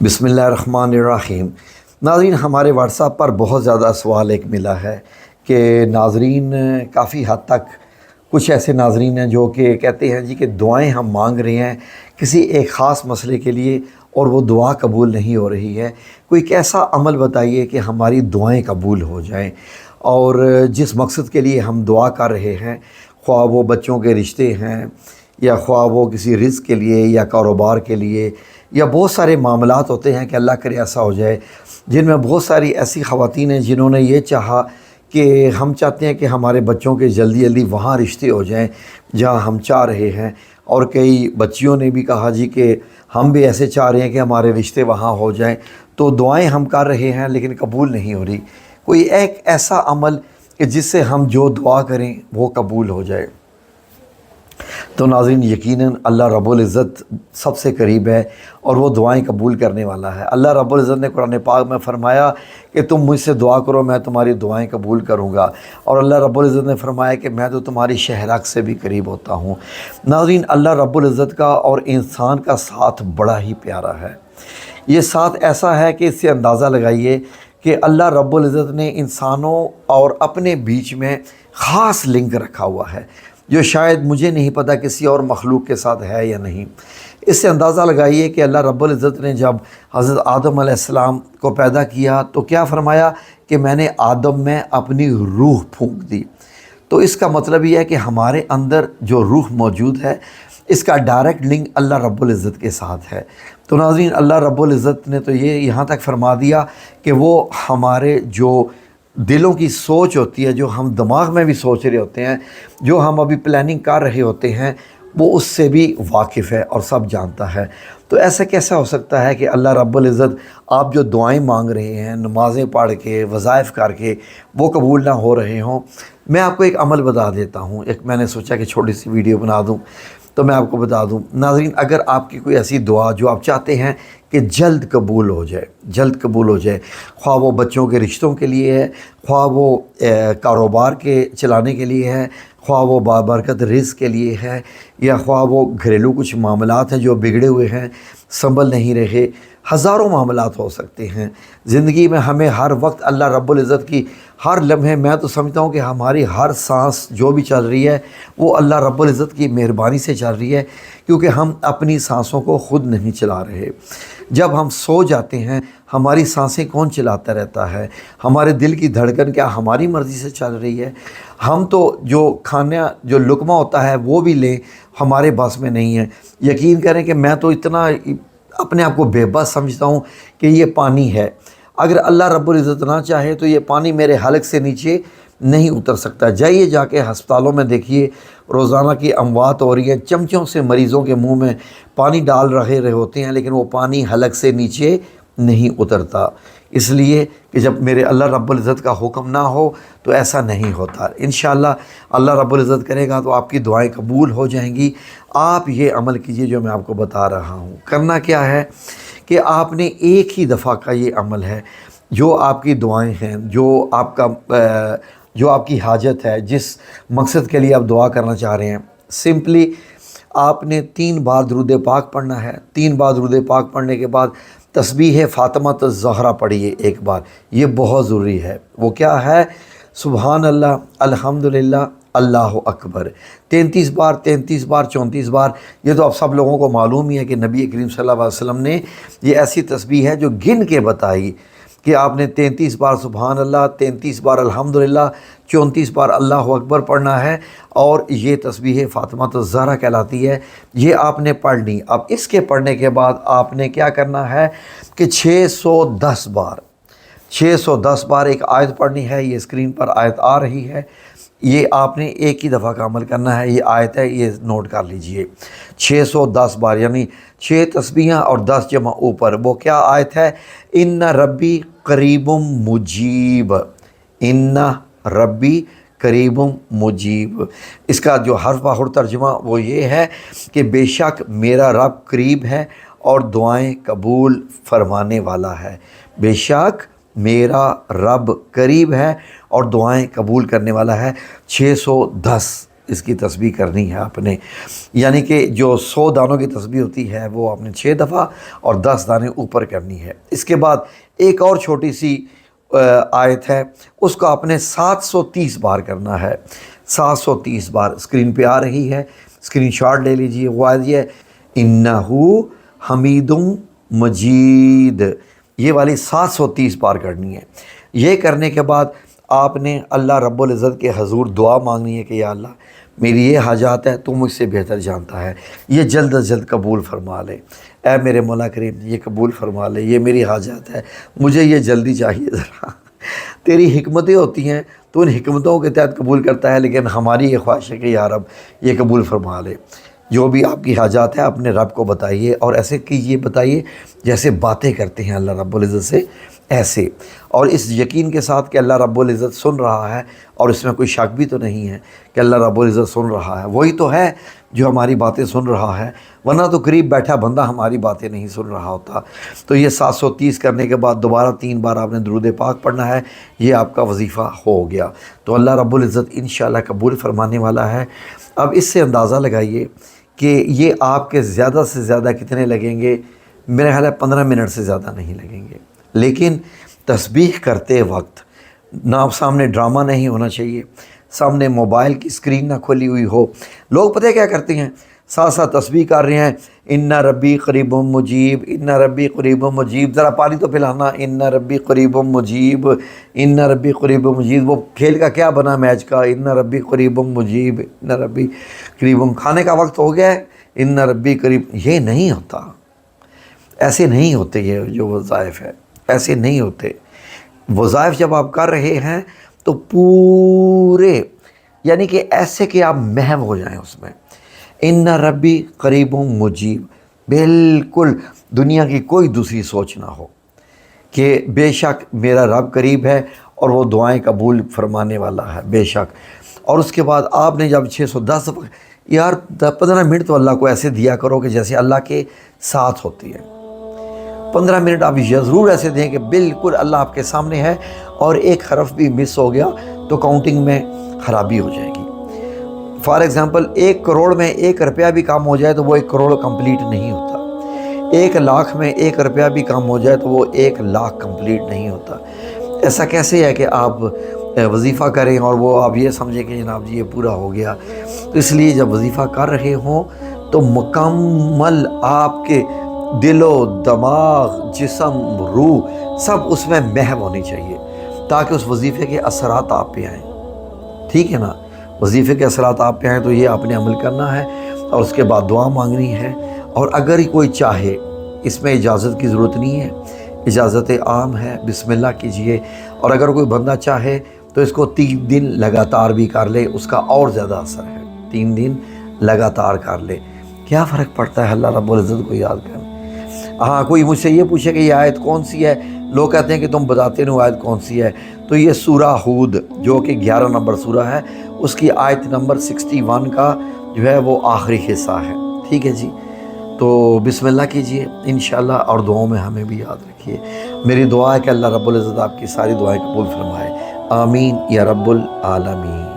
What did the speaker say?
बिस्मिल्लाहिर्रहमानिर्रहीम। नाज़रीन, हमारे व्हाट्सएप पर बहुत ज़्यादा सवाल एक मिला है कि नाज़रीन काफ़ी हद तक कुछ ऐसे नाज़रीन हैं जो कि कहते हैं जी कि दुआएं हम मांग रहे हैं किसी एक ख़ास मसले के लिए और वो दुआ कबूल नहीं हो रही है। कोई एक ऐसा अमल बताइए कि हमारी दुआएं कबूल हो जाएं और जिस मकसद के लिए हम दुआ कर रहे हैं, ख्वाह वो बच्चों के रिश्ते हैं या ख्वाह वो किसी रिज़्क़ के लिए या कारोबार के लिए या बहुत सारे मामलात होते हैं कि अल्लाह करे ऐसा हो जाए, जिनमें बहुत सारी ऐसी ख़वातीन हैं जिन्होंने ये चाहा कि हम चाहते हैं कि हमारे बच्चों के जल्दी जल्दी वहाँ रिश्ते हो जाएं जहाँ हम चाह रहे हैं। और कई बच्चियों ने भी कहा जी कि हम भी ऐसे चाह रहे हैं कि हमारे रिश्ते वहाँ हो जाएं। तो दुआएं हम कर रहे हैं लेकिन कबूल नहीं हो रही। कोई एक ऐसा अमल कि जिससे हम जो दुआ करें वो कबूल हो जाए। तो नाज़रीन, यकीनन अल्लाह रब्बुल इज़्ज़त सबसे करीब है और वो दुआएं कबूल करने वाला है। अल्लाह रब्बुल इज़्ज़त ने कुरान पाक में फ़रमाया कि तुम मुझसे दुआ करो, मैं तुम्हारी दुआएं कबूल करूँगा। और अल्लाह रब्बुल इज़्ज़त ने फ़रमाया कि मैं तो तुम्हारी शहरक से भी करीब होता हूँ। नाज़रीन, अल्लाह रब्बुल इज़्ज़त का और इंसान का साथ बड़ा ही प्यारा है। ये साथ ऐसा है कि इससे अंदाज़ा लगाइए कि अल्लाह रब्बुल इज़्ज़त ने इंसानों और अपने बीच में ख़ास लिंक रखा हुआ है जो शायद मुझे नहीं पता किसी और मखलूक के साथ है या नहीं। इससे अंदाज़ा लगाइए कि अल्लाह रब्बुल इज़्ज़त ने जब हज़रत आदम अलैहिस्सलाम को पैदा किया तो क्या फ़रमाया कि मैंने आदम में अपनी रूह फूंक दी। तो इसका मतलब ये है कि हमारे अंदर जो रूह मौजूद है इसका डायरेक्ट लिंक अल्लाह रब्बुल इज़्ज़त के साथ है। तो नाज़रीन, अल्लाह रब्बुल इज़्ज़त ने तो ये यहाँ तक फ़रमा दिया कि वो हमारे जो दिलों की सोच होती है, जो हम दिमाग में भी सोच रहे होते हैं, जो हम अभी प्लानिंग कर रहे होते हैं, वो उससे भी वाकिफ़ है और सब जानता है। तो ऐसा कैसा हो सकता है कि अल्लाह रब्बुल इज़्ज़त आप जो दुआएं मांग रहे हैं नमाज़ें पढ़ के वज़ाइफ़ करके वो कबूल ना हो रहे हों। मैं आपको एक अमल बता देता हूँ। एक मैंने सोचा कि छोटी सी वीडियो बना दूँ तो मैं आपको बता दूं। नाज़रीन, अगर आपकी कोई ऐसी दुआ जो आप चाहते हैं कि जल्द कबूल हो जाए, जल्द कबूल हो जाए, ख्वाह वो बच्चों के रिश्तों के लिए है, ख्वाह वो कारोबार के चलाने के लिए है, ख्वाह वो बाबरकत रिज़्क़ के लिए है, या ख्वाह वो घरेलू कुछ मामलात हैं जो बिगड़े हुए हैं, संभल नहीं रहे, हज़ारों मामलात हो सकते हैं। ज़िंदगी में हमें हर वक्त अल्लाह रब्बुल इज़्ज़त की हर लम्हे, मैं तो समझता हूँ कि हमारी हर सांस जो भी चल रही है वो अल्लाह रब्बुल इज़्ज़त की मेहरबानी से चल रही है, क्योंकि हम अपनी सांसों को ख़ुद नहीं चला रहे। जब हम सो जाते हैं हमारी सांसें कौन चलाता रहता है? हमारे दिल की धड़कन क्या हमारी मर्ज़ी से चल रही है? हम तो जो खाना जो लुक़मा होता है वो भी लें, हमारे बस में नहीं है। यकीन करें कि मैं तो इतना अपने आप को बेबस समझता हूँ कि ये पानी है, अगर अल्लाह रब्बुल इज़्ज़त ना चाहे तो ये पानी मेरे हलक से नीचे नहीं उतर सकता। जाइए जाके हस्पतालों में देखिए, रोज़ाना की अमवात हो रही है, चमचों से मरीज़ों के मुंह में पानी डाल रहे होते हैं लेकिन वो पानी हलक से नीचे नहीं उतरता। इसलिए कि जब मेरे अल्लाह रब्बुल इज़्ज़त का हुक्म ना हो तो ऐसा नहीं होता। इंशाअल्लाह अल्लाह रब्बुल इज़्ज़त करेगा तो आपकी दुआएं कबूल हो जाएंगी। आप ये अमल कीजिए जो मैं आपको बता रहा हूँ। करना क्या है कि आपने एक ही दफ़ा का ये अमल है, जो आपकी दुआएं हैं, जो आपकी हाजत है, जिस मकसद के लिए आप दुआ करना चाह रहे हैं, सिंपली आपने 3 बार दुरूद पाक पढ़ना है। 3 बार दुरूद पाक पढ़ने के बाद तस्बीह फ़ातिमा ज़हरा पढ़िए एक बार, ये बहुत ज़रूरी है। वो क्या है? सुबहान अल्लाह, अल्हम्दुलिल्लाह, अल्लाहु अकबर 33 बार, 33 बार, 34 बार। ये तो आप सब लोगों को मालूम ही है कि नबी करीम सल्लल्लाहु अलैहि वसल्लम ने ये ऐसी तस्बीह है जो गिन के बताई कि आपने 33 बार सुबहान अल्लाह, 33 बार अल्हम्दुलिल्लाह, 34 बार अल्लाहु अकबर पढ़ना है। और ये तस्बीह फ़ातिमा ज़हरा कहलाती है। ये आपने पढ़ ली। अब इसके पढ़ने के बाद आपने क्या करना है कि 610 बार एक आयत पढ़नी है। ये स्क्रीन पर आयत आ रही है, ये आपने एक ही दफ़ा का अमल करना है। ये आयत है, ये नोट कर लीजिए। 610 बार यानी 6 तस्बीहां और 10 जमा ऊपर। वो क्या आयत है? इन्ना रब्बी करीबुम मुजीब, इन्ना रब्बी करीबुम मुजीब। इसका जो हर्फ बाहुर तर्जुमा वो ये है कि बेशक मेरा रब करीब है और दुआएं कबूल फरमाने वाला है। बेशक मेरा रब करीब है और दुआएं कबूल करने वाला है। 610 اس کی تسبیح کرنی ہے آپ نے، یعنی کہ جو 100 دانوں کی تسبیح ہوتی ہے وہ آپ نے 6 دفعہ اور 10 دانے اوپر کرنی ہے۔ اس کے بعد ایک اور چھوٹی سی آیت ہے، اس کو آپ نے 730 بار کرنا ہے، 730 بار۔ اسکرین پہ آ رہی ہے، اسکرین شاٹ لے لیجئے۔ وہ آیت یہ ہے انہو حمید مجید، یہ والی 730 بار کرنی ہے۔ یہ کرنے کے بعد آپ نے اللہ رب العزت کے حضور دعا مانگنی ہے کہ یا اللہ میری یہ حاجات ہے، تو مجھ سے بہتر جانتا ہے، یہ جلد از جلد قبول فرما لے، اے میرے مولا کریم یہ قبول فرما لے، یہ میری حاجات ہے، مجھے یہ جلدی چاہیے ذرا۔ تیری حکمتیں ہوتی ہیں تو ان حکمتوں کے تحت قبول کرتا ہے، لیکن ہماری یہ خواہش ہے کہ یا رب یہ قبول فرما لے۔ جو بھی آپ کی حاجات ہیں اپنے رب کو بتائیے، اور ایسے کیجیے، بتائیے جیسے باتیں کرتے ہیں اللہ رب العزت سے، ایسے، اور اس یقین کے ساتھ کہ اللہ رب العزت سن رہا ہے، اور اس میں کوئی شک بھی تو نہیں ہے کہ اللہ رب العزت سن رہا ہے، وہی تو ہے جو ہماری باتیں سن رہا ہے، ورنہ تو قریب بیٹھا بندہ ہماری باتیں نہیں سن رہا ہوتا۔ تو یہ 730 کرنے کے بعد دوبارہ 3 بار آپ نے درود پاک پڑھنا ہے، یہ آپ کا وظیفہ ہو گیا۔ تو اللہ رب العزت انشاءاللہ قبول فرمانے والا ہے۔ اب اس سے اندازہ لگائیے کہ یہ آپ کے زیادہ سے زیادہ کتنے لگیں گے؟ میرے خیال ہے 15 منٹ سے زیادہ نہیں لگیں گے، لیکن تسبیح کرتے وقت نہ سامنے ڈرامہ نہیں ہونا چاہیے، سامنے موبائل کی اسکرین نہ کھلی ہوئی ہو۔ لوگ پتہ کیا کرتے ہیں، ساتھ ساتھ تسبیح کر رہے ہیں، ان ربی قریب مجیب، ان ربی قریب مجیب، ذرا پانی تو پلانا، ان ربی قریب مجیب، ان ربی قریب مجیب۔ وہ کھیل کا کیا بنا میچ کا، ان ربی قریب مجیب، ان ربی قریب، کھانے کا وقت ہو گیا ہے، ان ربی قریب۔ یہ نہیں ہوتا، ایسے نہیں ہوتے، یہ جو وظائف ہے ایسے نہیں ہوتے۔ وظائف جب آپ کر رہے ہیں تو پورے، یعنی کہ ایسے کہ آپ محو ہو جائیں اس میں، ان ربی قریب مجیب، بالکل دنیا کی کوئی دوسری سوچ نہ ہو کہ بے شک میرا رب قریب ہے اور وہ دعائیں قبول فرمانے والا ہے، بے شک۔ اور اس کے بعد آپ نے جب 610 یار 15 منٹ تو اللہ کو ایسے دیا کرو کہ جیسے اللہ کے ساتھ ہوتی ہے۔ 15 منٹ آپ ضرور ایسے دیں کہ بالکل اللہ آپ کے سامنے ہے، اور ایک حرف بھی مس ہو گیا تو کاؤنٹنگ میں خرابی ہو جائے گی۔ فار ایگزامپل 1 کروڑ میں 1 روپیہ بھی کام ہو جائے تو وہ 1 کروڑ کمپلیٹ نہیں ہوتا، 1 لاکھ میں 1 روپیہ بھی کام ہو جائے تو وہ 1 لاکھ کمپلیٹ نہیں ہوتا۔ ایسا کیسے ہے کہ آپ وظیفہ کریں اور وہ آپ یہ سمجھیں کہ جناب جی یہ پورا ہو گیا؟ تو اس لیے جب وظیفہ کر رہے ہوں تو مکمل آپ کے دل و دماغ، جسم، روح سب اس میں محو ہونی چاہیے، تاکہ اس وظیفے کے اثرات آپ پہ آئیں۔ ٹھیک ہے نا؟ وظیفے کے اثرات آپ پہ آئیں تو یہ آپ نے عمل کرنا ہے، اور اس کے بعد دعا مانگنی ہے۔ اور اگر ہی کوئی چاہے، اس میں اجازت کی ضرورت نہیں ہے، اجازت عام ہے، بسم اللہ کیجئے۔ اور اگر کوئی بندہ چاہے تو اس کو 3 دن لگاتار بھی کر لے، اس کا اور زیادہ اثر ہے، 3 دن لگاتار کر لے، کیا فرق پڑتا ہے اللہ رب العزت کو یاد کرنے۔ ہاں کوئی مجھ سے یہ پوچھے کہ یہ آیت کون سی ہے، لوگ کہتے ہیں کہ تم بتاتے نہیں آیت کون سی ہے، تو یہ سورہ ہود جو کہ 11 نمبر سورہ ہے، اس کی آیت نمبر 61 کا جو ہے وہ آخری حصہ ہے۔ ٹھیک ہے جی، تو بسم اللہ کیجئے انشاءاللہ، اور دعاؤں میں ہمیں بھی یاد رکھیے۔ میری دعا ہے کہ اللہ رب العزت آپ کی ساری دعائیں قبول فرمائے، آمین یا رب العالمین۔